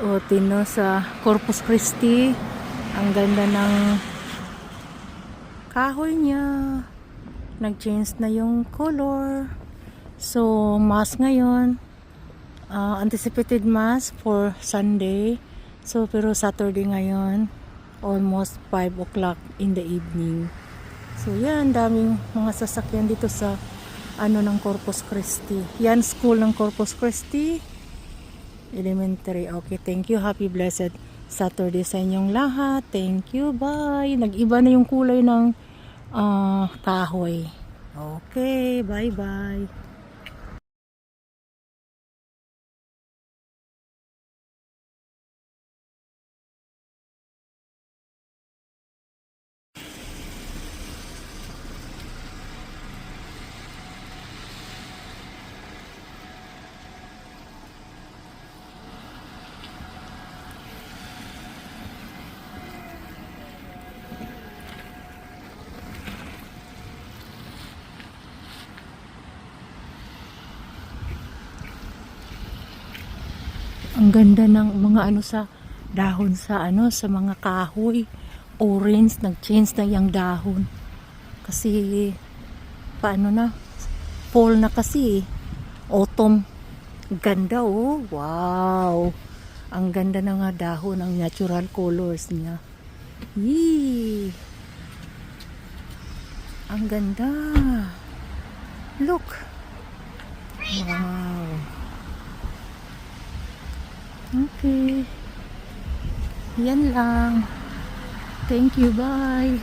O tino sa Corpus Christi. Ang ganda ng kahoy niya. Nag-change na yung color. So, mass ngayon. Anticipated mass for Sunday. So, pero Saturday ngayon. Almost 5 o'clock in the evening. So, yan. Daming mga sasakyan dito sa ng Corpus Christi. Yan, school ng Corpus Christi. Elementary. Okay, thank you. Happy blessed Saturday sa inyong lahat. Thank you. Bye. Nag-iba na yung kulay ng kahoy. Okay, bye-bye. Ang ganda ng mga sa dahon sa sa mga kahoy. Orange, nag-change na yung dahon. Kasi paano na? Fall na kasi. Autumn. Ganda oh. Wow. Ang ganda na nga dahon, ang natural colors niya. Yee. Ang ganda. Look. Wow. Okay. Yan lang. Thank you. Bye.